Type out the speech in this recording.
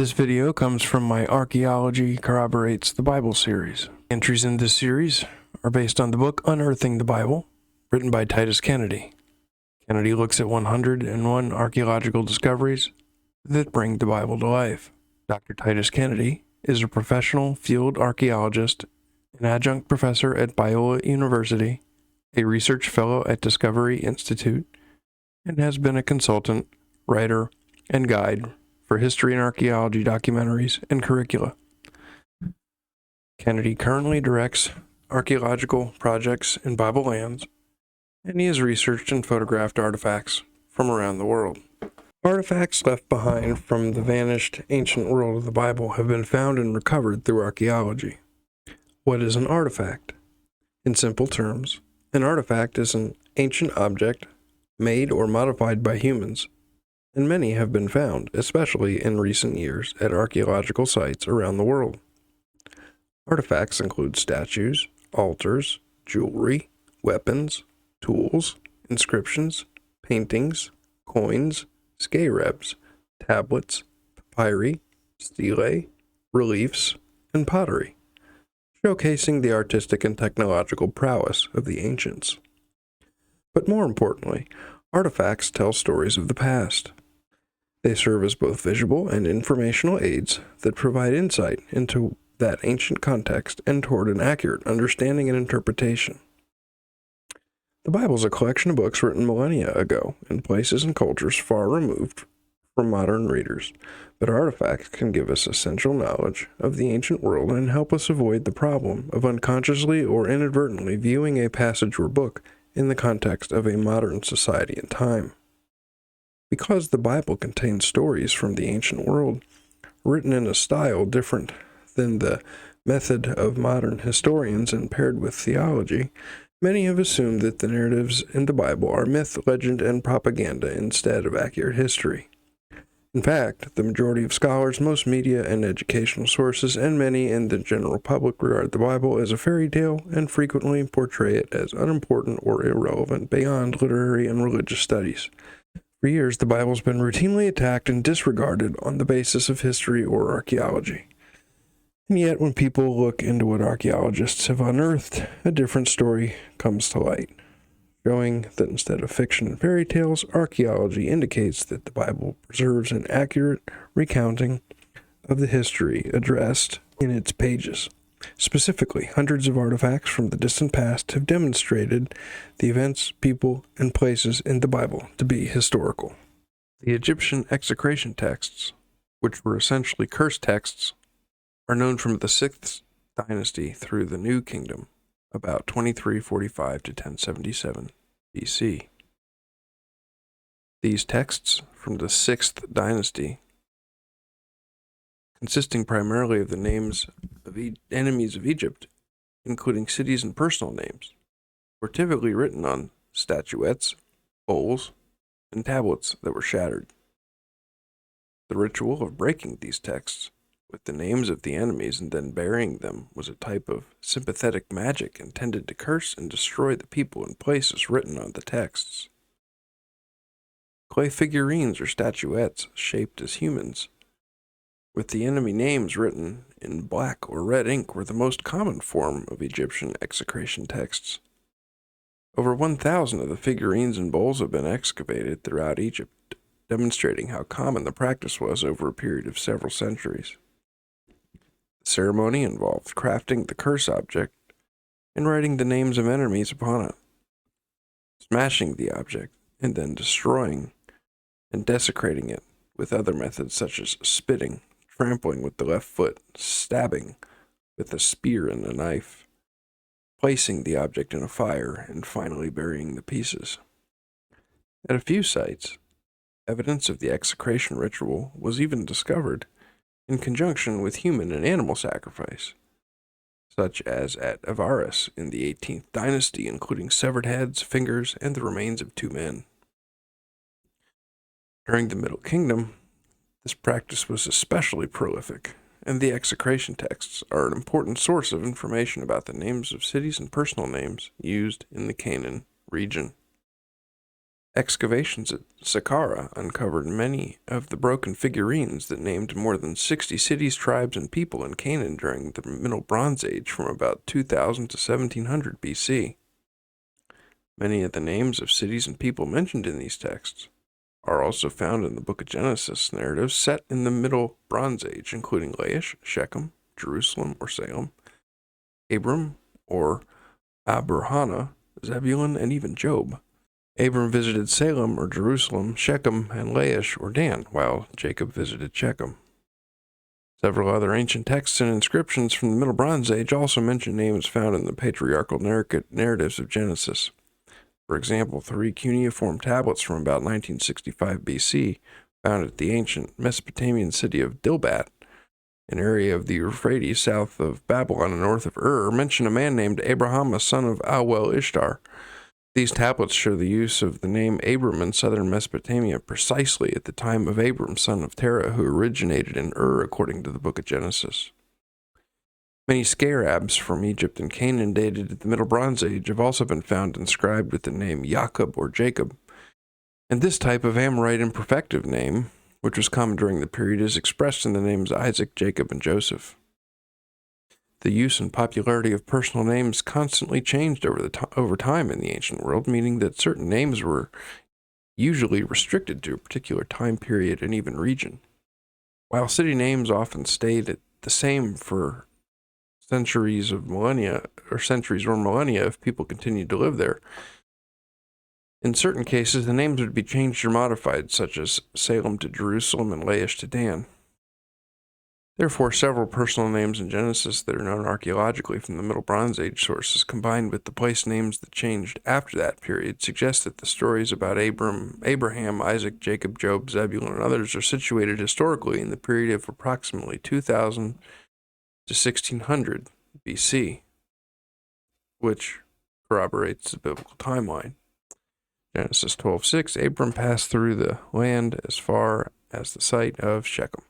This video comes from my Archaeology Corroborates the Bible series. Entries in this series are based on the book Unearthing the Bible, written by Titus Kennedy. Kennedy looks at 101 archaeological discoveries that bring the Bible to life. Dr. Titus Kennedy is a professional field archaeologist, an adjunct professor at Biola University, a research fellow at Discovery Institute, and has been a consultant, writer, and guide for history and archaeology documentaries and curricula. Kennedy currently directs archaeological projects in Bible lands, and he has researched and photographed artifacts from around the world. Artifacts left behind from the vanished ancient world of the Bible have been found and recovered through archaeology. What is an artifact? In simple terms, an artifact is an ancient object made or modified by humans, and many have been found, especially in recent years, at archaeological sites around the world. Artifacts include statues, altars, jewelry, weapons, tools, inscriptions, paintings, coins, scarabs, tablets, papyri, stelae, reliefs, and pottery, showcasing the artistic and technological prowess of the ancients. But more importantly, artifacts tell stories of the past. They serve as both visual and informational aids that provide insight into that ancient context and toward an accurate understanding and interpretation. The Bible is a collection of books written millennia ago in places and cultures far removed from modern readers, but artifacts can give us essential knowledge of the ancient world and help us avoid the problem of unconsciously or inadvertently viewing a passage or book in the context of a modern society and time. Because the Bible contains stories from the ancient world, written in a style different than the method of modern historians and paired with theology, many have assumed that the narratives in the Bible are myth, legend, and propaganda instead of accurate history. In fact, the majority of scholars, most media and educational sources, and many in the general public regard the Bible as a fairy tale and frequently portray it as unimportant or irrelevant beyond literary and religious studies. For years, the Bible has been routinely attacked and disregarded on the basis of history or archaeology. And yet, when people look into what archaeologists have unearthed, a different story comes to light, showing that instead of fiction and fairy tales, archaeology indicates that the Bible preserves an accurate recounting of the history addressed in its pages. Specifically, hundreds of artifacts from the distant past have demonstrated the events, people, and places in the Bible to be historical. The Egyptian Execration Texts, which were essentially curse texts, are known from the 6th Dynasty through the New Kingdom, about 2345 to 1077 BC. These texts from the 6th Dynasty, consisting primarily of the names of enemies of Egypt, including cities and personal names, were typically written on statuettes, bowls, and tablets that were shattered. The ritual of breaking these texts with the names of the enemies and then burying them was a type of sympathetic magic intended to curse and destroy the people and places written on the texts. Clay figurines or statuettes shaped as humans, with the enemy names written in black or red ink, were the most common form of Egyptian execration texts. Over 1,000 of the figurines and bowls have been excavated throughout Egypt, demonstrating how common the practice was over a period of several centuries. The ceremony involved crafting the curse object and writing the names of enemies upon it, smashing the object, and then destroying and desecrating it with other methods such as spitting, trampling with the left foot, stabbing with a spear and a knife, placing the object in a fire, and finally burying the pieces. At a few sites, evidence of the execration ritual was even discovered in conjunction with human and animal sacrifice, such as at Avaris in the 18th Dynasty, including severed heads, fingers, and the remains of 2 men. During the Middle Kingdom, this practice was especially prolific, and the execration texts are an important source of information about the names of cities and personal names used in the Canaan region. Excavations at Saqqara uncovered many of the broken figurines that named more than 60 cities, tribes, and people in Canaan during the Middle Bronze Age from about 2000 to 1700 BC. Many of the names of cities and people mentioned in these texts are also found in the Book of Genesis narratives set in the Middle Bronze Age, including Laish, Shechem, Jerusalem or Salem, Abram or Aburahana, Zebulun, and even Job. Abram visited Salem or Jerusalem, Shechem, and Laish or Dan, while Jacob visited Shechem. Several other ancient texts and inscriptions from the Middle Bronze Age also mention names found in the patriarchal narratives of Genesis. For example, 3 cuneiform tablets from about 1965 BC, found at the ancient Mesopotamian city of Dilbat, an area of the Euphrates south of Babylon and north of mention a man named Abraham, son of Awel-Ishtar. These tablets show the use of the name Abram in southern Mesopotamia precisely at the time of Abram, son of Terah, who originated in according to the Book of Genesis. Many scarabs from Egypt and Canaan dated to the Middle Bronze Age have also been found inscribed with the name Jacob or Jacob. And this type of Amorite Imperfective name, which was common during the period, is expressed in the names Isaac, Jacob, and Joseph. The use and popularity of personal names constantly changed over time in the ancient world, meaning that certain names were usually restricted to a particular time period and even region. While city names often stayed the same for centuries or millennia if people continued to live there, in certain cases the names would be changed or modified, such as Salem to Jerusalem and Laish to Dan. Therefore, several personal names in Genesis that are known archaeologically from the Middle Bronze Age sources, combined with the place names that changed after that period, suggest that the stories about Abraham, Isaac, Jacob, Job, Zebulun, and others are situated historically in the period of approximately 2000 to 1600 BC, which corroborates the biblical timeline. Genesis 12:6, Abram passed through the land as far as the site of Shechem.